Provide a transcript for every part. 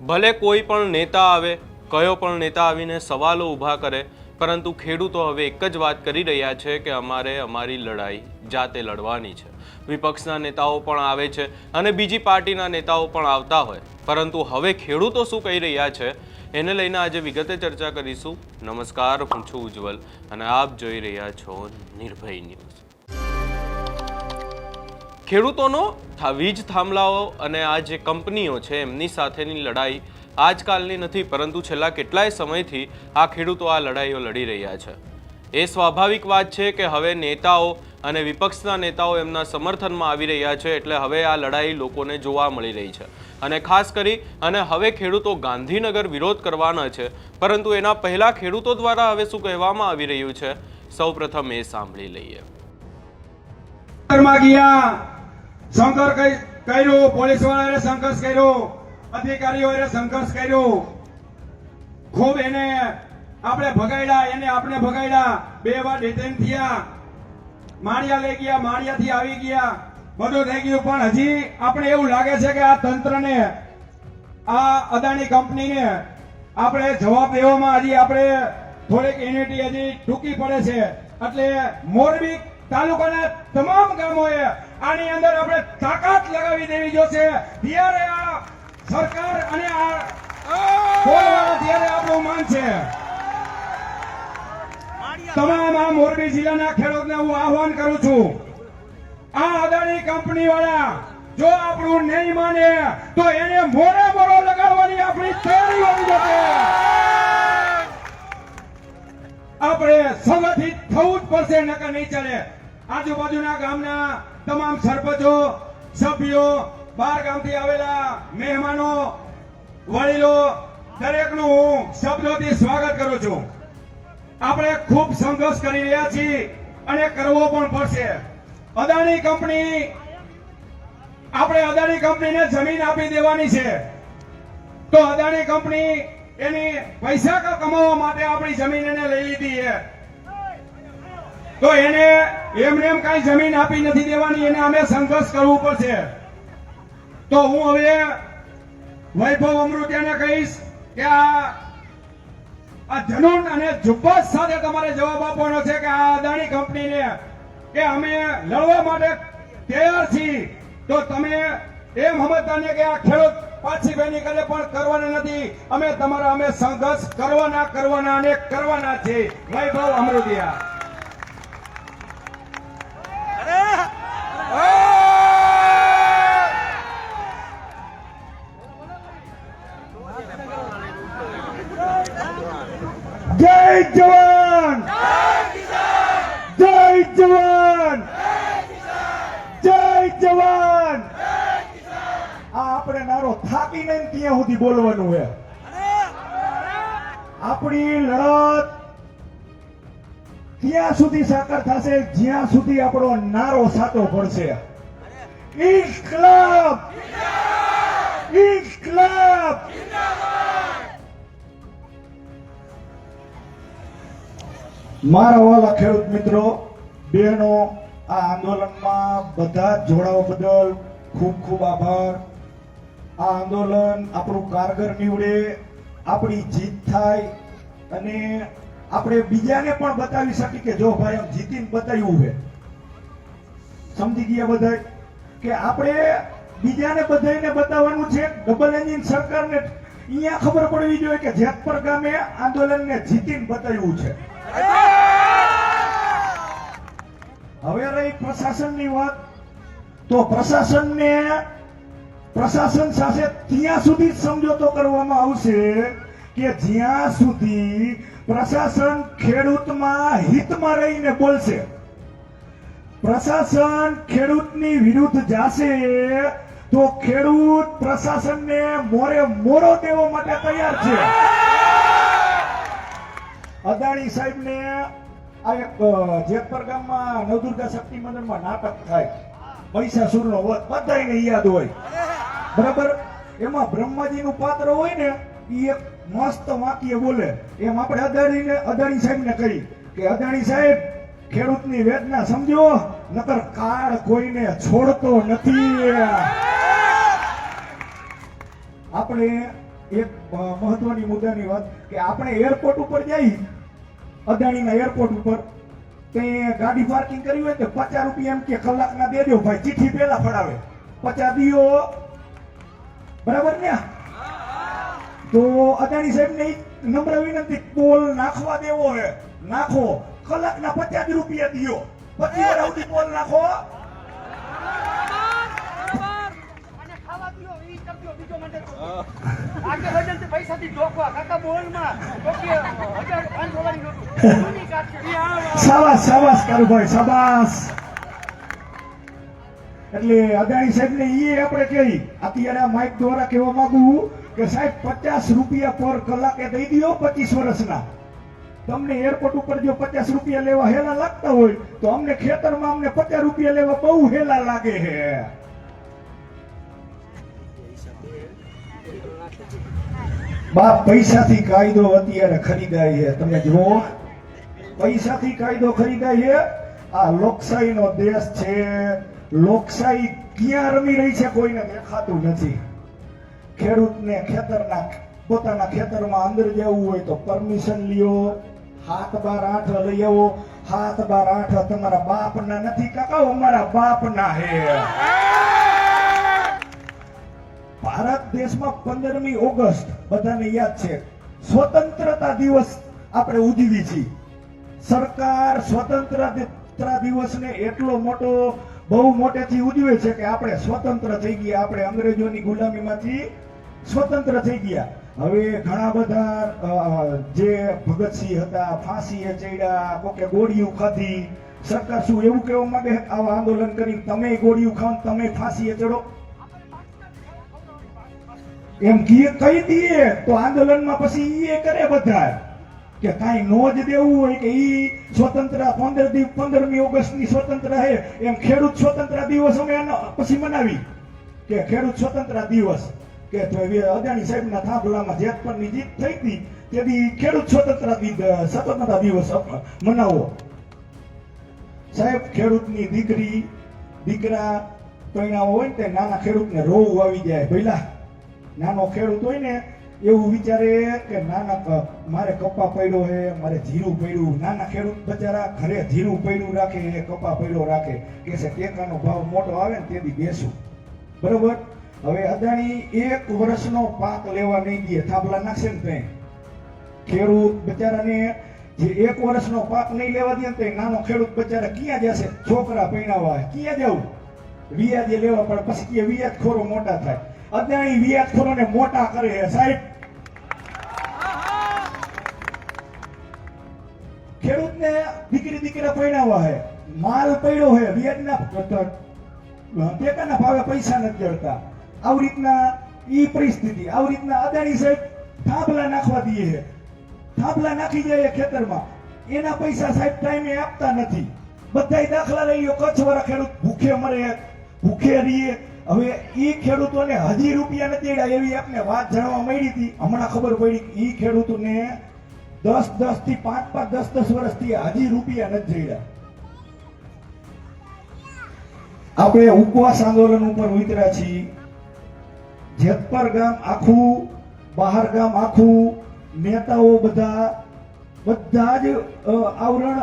ભલે કોઈ પણ નેતા આવે, કયો પણ નેતા આવીને સવાલો ઊભા કરે, પરંતુ ખેડૂતો હવે એક જ વાત કરી રહ્યા છે કે અમારે અમારી લડાઈ જાતે લડવાની છે. વિપક્ષના નેતાઓ પણ આવે છે અને બીજી પાર્ટીના નેતાઓ પણ આવતા હોય, પરંતુ હવે ખેડૂતો શું કહી રહ્યા છે એને લઈને આજે વિગતે ચર્ચા કરીશું. નમસ્કાર, હું છું ઉજ્જવલ અને આપ જોઈ રહ્યા છો નિર્ભય ન્યૂઝ. ખેડૂતોનો વીજ થાંભલાઓ અને આ જે કંપનીઓ છે એમની સાથેની લડાઈ આજકાલની નથી, પરંતુ છેલ્લા કેટલાય સમયથી આ ખેડૂતો આ લડાઈઓ લડી રહ્યા છે. એ સ્વાભાવિક વાત છે કે હવે નેતાઓ અને વિપક્ષના નેતાઓ એમના સમર્થનમાં આવી રહ્યા છે, એટલે હવે આ લડાઈ લોકોને જોવા મળી રહી છે. અને ખાસ કરી અને હવે ખેડૂતો ગાંધીનગર વિરોધ કરવાના છે, પરંતુ એના પહેલા ખેડૂતો દ્વારા હવે શું કહેવામાં આવી રહ્યું છે સૌપ્રથમ એ સાંભળી લઈએ. સંઘર્ષ કર્યો, પોલીસ વાળાએ સંઘર્ષ કર્યો, અધિકારીઓએ સંઘર્ષ કર્યો, ખૂબ એને આપણે ભગાડ્યા, એને આપણે ભગાડ્યા. 2 વાર ડિટેન થયા, માળિયા લઈ ગયા, માળિયાથી આવી ગયા, બધું થઈ ગયું. પણ હજી આપણે એવું લાગે છે કે આ તંત્રને, આ અદાણી કંપનીને આપણે જવાબ દેવામાં હજી આપણે થોડીક યુનિટી હજી ટૂંકી પડે છે. એટલે મોરબી તાલુકાના તમામ ગામોએ આની અંદર આપણે તાકાત લગાવી દેવી જોશે. ત્યારે આ સરકાર અને આ બોલવાળા ત્યારે આપણું માન છે. તમામ આ મોરબી જિલ્લાના ખેડૂતને હું આહવાન કરું છું, આ અદાણી કંપની વાળા જો આપણું નહીં માને તો એને મોરે મોરો લગાડવાની આપણી તૈયારી હોવી જોઈએ. આપણે સંગઠિત થવું જ પડશે, નકર નહીં ચાલે. આજુબાજુના ગામના તમામ સરપંચો, સભ્યો, બહાર ગામથી આવેલા મહેમાનો, વડીલો, દરેકનું હું શબ્દોથી સ્વાગત કરું છું. આપણે ખૂબ સંઘર્ષ કરી રહ્યા છીએ અને કરવો પણ પડશે. અદાણી કંપની, આપણે અદાણી કંપનીને જમીન આપી દેવાની છે, તો અદાણી કંપની એની પૈસા કમાવા માટે આપણી જમીન એને લઈ લીધી છે, તો એને એમને એમ કઈ જમીન આપી નથી દેવાની, એને અમે સંઘર્ષ કરવું પડશે. તો હું હવે વૈભવ અમૃતિયાને કહીશ કે આ જનૂન અને જુબ્બસ સાથે તમારે જવાબ આપવાનો છે કે આ અદાણી કંપનીને કે અમે લડવા માટે તૈયાર છીએ. તો તમે એમ સમજતા ને કે આ ખેડૂત પાછી બેની કરે પણ કરવાના નથી. અમે તમારા અમે સંઘર્ષ કરવાના અને કરવાના છે. વૈભવ અમૃતિયા. જય જવાન, જય જવાન, જય જવાન. આ આપણે નારો થાકી નહીં ત્યાં સુધી બોલવાનું છે. આપણી લડત ત્યાં સુધી સાકાર થશે જ્યાં સુધી આપણો નારો સાચો પડશે. ઇન્કલાબ, ઇન્કલાબ. મારા વાલા ખેડૂત મિત્રો, બહેનો, આ આંદોલનમાં બધા જોડાવા બદલ ખૂબ ખૂબ આભાર. આ આંદોલન આપણું કારગર નીવડે, આપણી જીત થાય અને આપણે બીજાને પણ બતાવી શકીએ કે જો ભાઈ આમ જીતીને બતાવ્યું છે. સમજી ગયા બધા કે આપણે બીજાને બધાને બતાવવાનું છે. ડબલ એન્જિન સરકારને અહીંયા ખબર પડવી જોઈએ કે જેતપર ગામે આંદોલનને જીતીને બતાવ્યું છે. હવે રહી પ્રશાસનની વાત, તો પ્રશાસન સાથે ત્યાં સુધી સમજોતો કરવામાં આવશે કે જ્યાં સુધી પ્રશાસન ખેડૂતમાં હિતમાં રહીને બોલશે. પ્રશાસન ખેડૂતની વિરુદ્ધ જાશે તો ખેડૂત પ્રશાસનને મોરે મોરો દેવા માટે તૈયાર છે. અદાણી સાહેબને આ એક જેતપર ગામમાં નવદુર્ગા શક્તિ મંદિરમાં નાટક થાય, મહિષાસુરનો વધ, બધાને યાદ હોય બરાબર. એમાં બ્રહ્માજીનું પાત્ર હોય ને, એ એક મસ્ત વાક્ય બોલે. એમ આપણે અદાણી સાહેબને કહી કે અદાણી સાહેબ, ખેડૂતની વેદના સમજો, નકર કાળ કોઈને છોડતો નથી. આપણે એક મહત્વની મુદ્દાની વાત કે આપણે એરપોર્ટ ઉપર જઈ, અદાણીના એરપોર્ટ ઉપર તે ગાડી પાર્કિંગ કરી હોય તો 50 રૂપિયા એમ કે કલાકના દેજો ભાઈ, ચિઠ્ઠી પહેલા ફડાવે 50 દિયો, બરાબર ને? તો અદાણી સાહેબને નમ્ર વિનંતી, પોલ નાખવા દેવો હે, નાખો, કલાકના 50 રૂપિયા દિયો, 25 વાર આવતી પોલ નાખો. શાબાશ શાબાશ કારુભાઈ, શાબાશ. એટલે અદાણી સાહેબને ઈ આપણે કહી, અત્યારે આ માઇક દ્વારા કહેવા માંગુ કે સાહેબ 50 રૂપિયા પર કલાકે દઈ દો 25 વર્ષના. તમને એરપોર્ટ ઉપર જો 50 રૂપિયા લેવા હેલા લાગતા હોય તો અમને ખેતરમાં અમને 50 રૂપિયા લેવા બહુ હેલા લાગે છે. બાપ, પૈસાથી કાયદો અત્યારે ખરીદાય છે. તમે જુઓ, પૈસાથી કાયદો ખરીદાય છે. આ લોકશાહીનો દેશ છે. લોકશાહી ક્યાં રમી રહી છે કોઈને દેખાતું નથી. ખેડૂતને ખેતરના પોતાના ખેતરમાં અંદર જવું હોય તો પરમિશન લ્યો, 7/8 લઈ આવો. 7/8 તમારા બાપના નથી કાકા, અમારા બાપના હે. ભારત દેશમાં 15મી ઓગસ્ટ બધાને યાદ છે, સ્વતંત્રતા દિવસ આપણે ઉજવી છીએ. સરકાર સ્વતંત્રતા દિવસને એટલો મોટો, બહુ મોટેથી ઉજવે છે કે આપણે સ્વતંત્ર થઈ ગયા, આપણે અંગ્રેજોની ગુલામીમાંથી સ્વતંત્ર થઈ ગયા. હવે ઘણા બધા જે ભગતસિંહ હતા ફાંસીએ ચડ્યા, કોકે ગોળીઓ ખાધી. સરકાર શું એવું કહેવા માંગે આવા આંદોલન કરી તમે ગોળીઓ ખાવ, તમે ફાંસીએ ચડો? એમ કહી દઈએ તો આંદોલનમાં પછી એ કરે બધા કે કાંઈ નો જ દેવું હોય કે ઈ સ્વતંત્ર 15મી ઓગસ્ટની સ્વતંત્ર હે, એમ ખેડૂત સ્વતંત્ર દિવસ અમે પછી મનાવી કે ખેડૂત સ્વતંત્ર દિવસ કે અદાણી સાહેબના થાંભલામાં જેતપરની જીત થઈ હતી તેથી ખેડૂત સ્વતંત્રતા દિવસ મનાવો. સાહેબ, ખેડૂતની દીકરી દીકરા પરણાવો હોય ને તે નાના ખેડૂતને રોવું આવી જાય. ભઈલા, નાનો ખેડૂત હોય ને એવું વિચારે કે નાના મારે કપા પડ્યો હે, મારે જીરું પડ્યું. નાના ખેડૂત બચારા ઘરે જીરું પડ્યું રાખે, કપા પડ્યો રાખે, કે છે ટેકાનો ભાવ મોટો આવે ને તેથી બેસું. બરોબર? હવે અદાણી 1 વર્ષનો પાક લેવા નહીં દે, થાંભલા નાખશે ને ત્યાં ખેડૂત બચારાને જે 1 વર્ષનો પાક નહીં લેવા દે ને તે નાનો ખેડૂત બચારા ક્યાં જશે? છોકરા પરણાવવા ક્યાં જવું? વ્યાજે લેવા પડે, પછી કે વ્યાજખોરો મોટા થાય. અદાણી વ્યાજખોરોને મોટા કરે છે સાહેબ. ખેડૂતને દીકરી દીકરા પરણાવવા હે, માલ પડ્યો હે, વ્યાજના ટેકાના ભાવે પૈસા નથી જડતા. આવી રીતના ઈ પરિસ્થિતિ, આવી રીતના અદાણી સાહેબ થાંભલા નાખવા દે છે. થાંભલા નાખી જાય ખેતરમાં, એના પૈસા સાહેબ ટાઈમે આપતા નથી. બધાય દાખલા લઈ લો, કચ્છવાળા ખેડૂત ભૂખે મરે, ભૂખે રહીએ. હવે ઈ ખેડૂતોને હજી રૂપિયા નથી મળ્યા એવી આપને વાત જાણવા મળી હતી. હમણાં ખબર પડી કે ઈ ખેડૂતોને 10 થી 5 વર્ષથી હજી રૂપિયા નથી મળ્યા. આપણે ઉપવાસ આંદોલન ઉપર ઉતર્યા છીએ. જેતપર ગામ આખું, બહાર ગામ આખું, નેતાઓ બધા જ આવરણ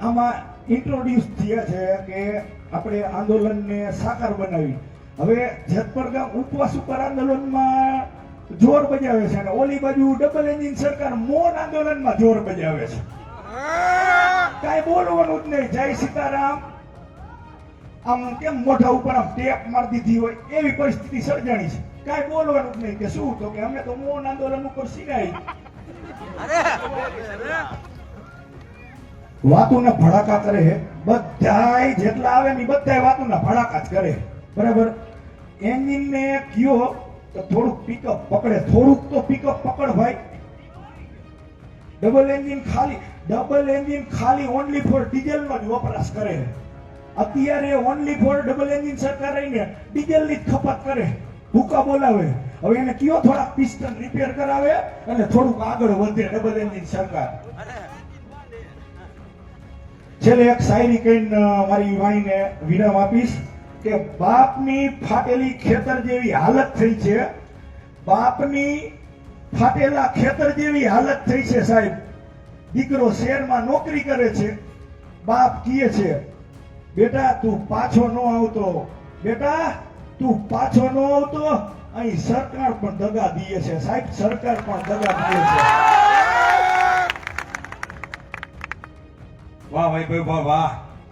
આમાં ઇન્ટ્રોડ્યુસ થયા છે કે આપણે આંદોલનને સાકાર બનાવી. હવે જેતપર ગામ ઉપવાસ ઉપર આંદોલનમાં જોર બજાવે છે અને ઓલી બાજુ ડબલ એન્જિન સરકાર મૌન આંદોલનમાં જોર બજાવે છે. કાંઈ બોલવાનું જ નહીં. જય સીતારામ આમ કેમ મોઢા ઉપર આમ ટેપ મારી દીધી હોય એવી પરિસ્થિતિ સર્જાણી છે. કાંઈ બોલવાનું જ નહીં. કે શું? તો કે અમે તો મૌન આંદોલન ઉપર સિરાઈ વાતોના ભડાકા કરે. બધાય જેટલા આવે ને બધાય વાતોના ભડાકા જ કરે. બરાબર? એન્જિન ને કયો તો થોડુંક પિકઅપ પકડે, થોડુંક તો પિકઅપ પકડ ભાઈ. ડબલ એન્જિન ખાલી ઓનલી ફોર ડીઝલનો જ વપરાશ કરે. અત્યારે ઓનલી ફોર ડબલ એન્જિન સરકાર રહીને ડીઝલની જ ખપત કરે, ભૂકા બોલાવે. હવે એને કયો થોડાક પિસ્ટન રિપેર કરાવે અને થોડુંક આગળ વધે ડબલ એન્જિન સરકાર. છેલ્લે એક શાયરી કહીને મારી વાણીને વિરામ આપીશ કે બાપની ફાટેલી ખેતર જેવી હાલત થઈ છે, બાપની ફાટેલા ખેતર જેવી હાલત થઈ છે સાહેબ. દીકરો શહેરમાં નોકરી કરે છે, બાપ કહે છે બેટા તું પાછો ન આવતો, બેટા તું પાછો ન આવતો. અહીં સરકાર પણ દગા દીએ છે સાહેબ, સરકાર પણ દગા દીએ છે. વાહ ભાઈ વાહ વાહ,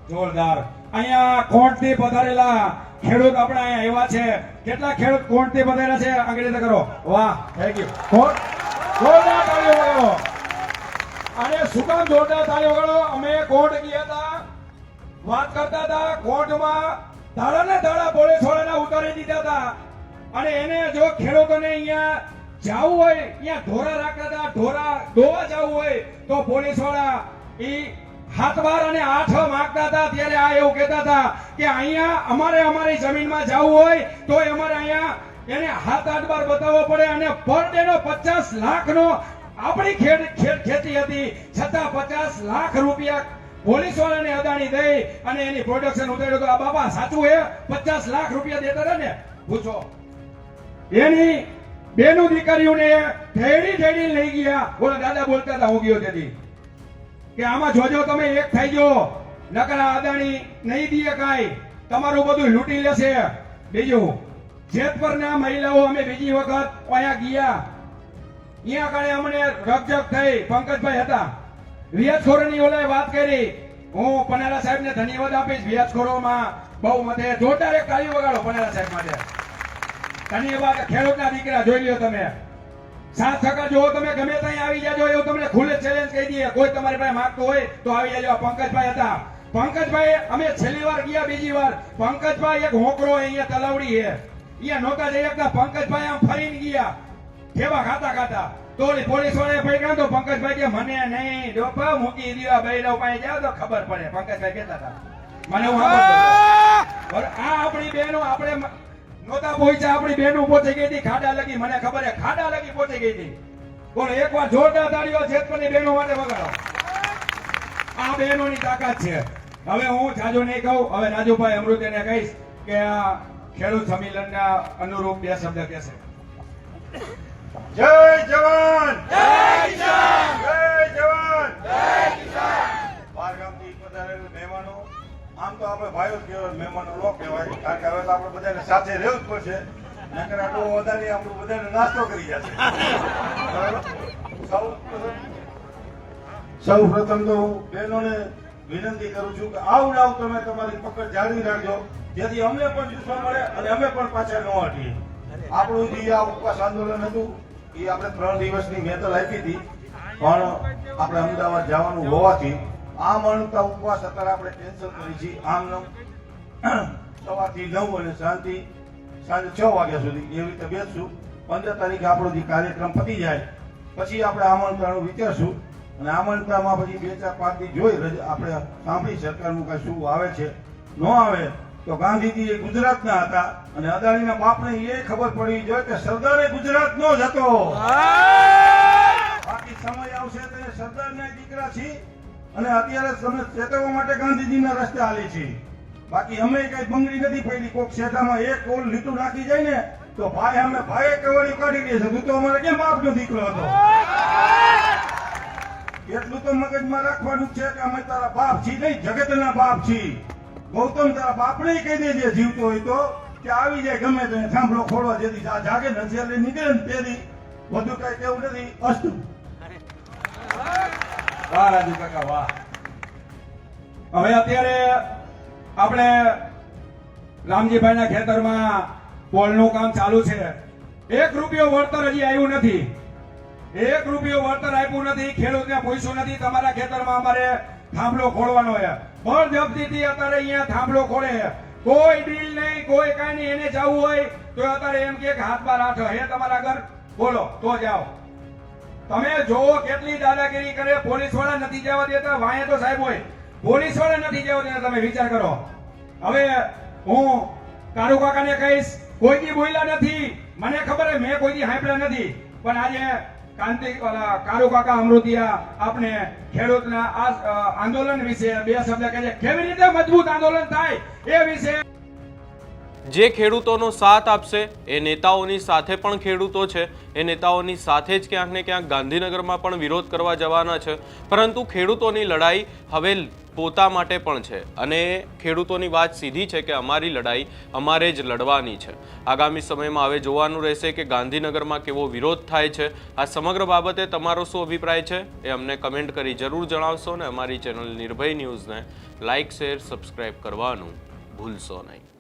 જોરદાર. અહીંયા કોર્ટથી પધારેલા ખેડૂત આપણે અહીંયા એવા છે. કેટલા ખેડૂત કોર્ટથી પધારેલા છે આગળ રીતે કરો. વાહ, થેન્ક યુ. કોર્ટ જોરદાર તાળીઓ વગાડો. અને શું કામ જોરદાર તાળીઓ વગાડો? અમે કોર્ટ ગયા હતા, વાત કરતા હતા, કોર્ટમાં દાડા પોલીસ વાળાને ઉતારી દીધા હતા. અને એને જો ખેડૂતોને અહીંયા જવું હોય, અહીંયા ઢોરા રાખતા હતા, ઢોરા દોવા જવું હોય તો પોલીસ વાળા ઈ 7-12 અને 8 માંગતા હતા. ત્યારે આ એવું કહેતા હતા કે અહીંયા અમારી જમીનમાં જવું હોય તો અમારે અહીંયા એને 7-8 બતાવવો પડે. અને પર ડે નો 50 લાખનો આપણી ખેતી હતી, છતાં 50 લાખ રૂપિયા પોલીસ વાળાને અદાણી દઈ અને એની પ્રોડક્શન ઉતાર્યું હતું. આ બાબા સાચું એ 50 લાખ રૂપિયા દેતા હતા ને? પૂછો. એની બેનું દીકરીઓને ઠેડી લઈ ગયા. બોલો દાદા બોલતા હતા, હું ગયો તેથી કે આમાં જોજો તમે એક થઈ ગયો, નકર અદાણી નહીં દે કાંઈ, તમારું બધું લૂંટી લેશે. બીજું જેતપરના મહિલાઓ અમે બીજી વખત અહીંયા ગયા, અહીંયા કારણે અમને રકજક થઈ. પંકજભાઈ હતા, વ્યાજખોરોની ઓલાએ વાત કરી. હું પનારા સાહેબને ધન્યવાદ આપીશ. વ્યાજખોરોમાં બહુ મતે જોરદાર એક તાળી વગાડો પનારા સાહેબ માટે. ધન્યવાદ. ખેડૂતના દીકરા જોઈ લ્યો તમે. 7% જો તમે ગમે ત્યાં આવી જાજો, એવું તમને ખુલ્લે ચેલેન્જ કહી દઈએ. કોઈ તમારી પાસે માંગતું હોય તો આવી જાજો. પંકજભાઈ હતા. પંકજભાઈ અમે છેલ્લી વાર ગયા, બીજી વાર પંકજભાઈ એક હોકરો અહીંયા તલાવડી છે, અહીંયા નહોતા જઈ શકતા. પંકજભાઈ આમ ફરીને ગયા કેવા ખાતા તો પોલીસ વાળાએ પકડ્યા તો પંકજભાઈ કે મને નહીં ડોપા મૂકી દીવા બૈરાવ પાસે જાવ તો ખબર પડે. પંકજભાઈ કહેતા હતા મને હું આ આપણી બહેનો આપણે નહોતા પહોંચ્યા, આપણી બહેનો પહોંચી ગઈ હતી ખાડા લગી. મને ખબર છે ખાડા લગી પહોંચી ગઈ હતી. બોલો એકવાર જોરદાર તાળીઓ જેતપુરની બહેનો માટે વગાડો. આ બહેનોની તાકાત છે. હવે હું જાજો નહીં કહું, હવે રાજુભાઈ અમૃતને કહીશ કે આ ખેડૂત સંમેલનના અનુરૂપ 2 શબ્દ કહેશે. જય જવાન, જય કિસાન, જય જવાન, જય કિસાન. બહાર ગામથી પધારેલા મહેમાનો, આમ તો આપણે ભાઈઓ જ કહેવાય, મહેમાનો ન કહેવાય, કારણ કે હવે તો આપણે બધાને સાથે રહેવું જ પડશે, નકર આટલું વધારે આપણું બધાને નાસ્તો કરી જશે. સૌ પ્રથમ તો હું બહેનોને વિનંતી કરું છું કે આવ તમે તમારી પકડ જાળવી રાખજો, જેથી અમને પણ જુસ્સો મળે અને અમે પણ પાછા ન હટીએ. આપણું જે આ ઉપવાસ આંદોલન હતું એ આપણે 3 દિવસની મેતલ આપી હતી, પણ આપણે અમદાવાદ જવાનું હોવાથી આ માનવતા ઉપવાસ અત્યારે આપણે કેન્સલ કરી છે. આમ સવારથી 9 અને સાંજે 6 વાગ્યા સુધી એવી રીતે બેસશું. 15 તારીખે આપણો જે કાર્યક્રમ પતી જાય પછી આપણે આમંત્રણનું વિચારશું અને આમંત્રણમાં પછી 2-4-5 દી જોઈ આપણે સાંભળી સરકારનું કઈ શું આવે છે. ન આવે તો ગાંધીજી એ ગુજરાતના હતા અને અદાણીના બાપને એ ખબર પડવી જોઈએ કે સરદારે ગુજરાતનો જ હતો. બાકી સમય આવશે તો સરદારના દીકરા છીએ અને અત્યારે તમે ચેતવવા માટે ગાંધીજીના રસ્તે હાલી છીએ. બાકી અમે કઈ બંગડી નથી પડી. કોક શેઠામાં એક કોલ લીટું નાખી જાય ને તો ભાઈ અમે ભાઈએ કવડી કાઢી દે છે. તું તો અમારે કેમ બાપનો દીકરો હતો? એટલું તો મગજમાં રાખવાનું છે કે અમે તારા બાપ છીએ નહીં, જગતના બાપ છીએ. ગૌતમ તારા બાપને કહી દેજે જીવતો હોય તો કે આવી જાય ગમે તો થાંભલો ખોલવા, જેથી જાગે નથી નીકળે ને તેથી બધું કઈ કેવું નથી. અસ્તુ. વાહ રાજુ કાકા વાહ. હવે અત્યારે આપણે રામજીભાઈના ખેતરમાં પોલનું કામ ચાલુ છે. 1 રૂપિયો વળતર હજી આવ્યું નથી. 1 રૂપિયો વળતર આપ્યું નથી, ખેડૂતને પૂછ્યું નથી. તમારા ખેતરમાં અમારે થાંભલો ખોલવાનો છે. બળજબરીથી અત્યારે અહીંયા થાંભલો ખોલે, કોઈ ડીલ નહીં, કોઈ કાંઈ નહીં. એને જવું હોય તો અત્યારે એમ કે 7-12-8 હે તમારા ઘર, બોલો તો જાઓ. તમે જોવો કેટલી દાદાગીરી કરે. પોલીસ વાળા નથી જવા દેતા. વાંહે તો સાહેબ હોય, પોલીસ વાળા નથી જવા દેતા. તમે વિચાર કરો. હવે હું કારુ કાકાને કહીશ, કોઈ દી બોલ્યા નથી, મને ખબર છે મેં કોઈ દી સાંભળ્યા નથી, પણ આજે કારુ કાકા અમૃતિયા આપણે ખેડૂતના આંદોલન વિશે 2 શબ્દ કહે છે. કેવી રીતે મજબૂત આંદોલન થાય એ વિશે જે ખેડૂતોનો સાથ આપશે એ નેતાઓની સાથે પણ ખેડૂતો છે, એ નેતાઓની સાથે જ ક્યાંક ને ક્યાંક ગાંધીનગરમાં પણ વિરોધ કરવા જવાના છે. પરંતુ ખેડૂતોની લડાઈ હવે પોતા માટે પણ છે અને ખેડૂતોની વાત સીધી છે કે અમારી લડાઈ અમારે જ લડવાની છે. આગામી સમયમાં હવે જોવાનું રહેશે કે ગાંધીનગરમાં કેવો વિરોધ થાય છે. આ સમગ્ર બાબતે તમારો શું અભિપ્રાય છે એ અમને કમેન્ટ કરી જરૂર જણાવશો ને અમારી ચેનલ નિર્ભય ન્યૂઝને લાઇક, શેર, સબસ્ક્રાઇબ કરવાનું ભૂલશો નહીં.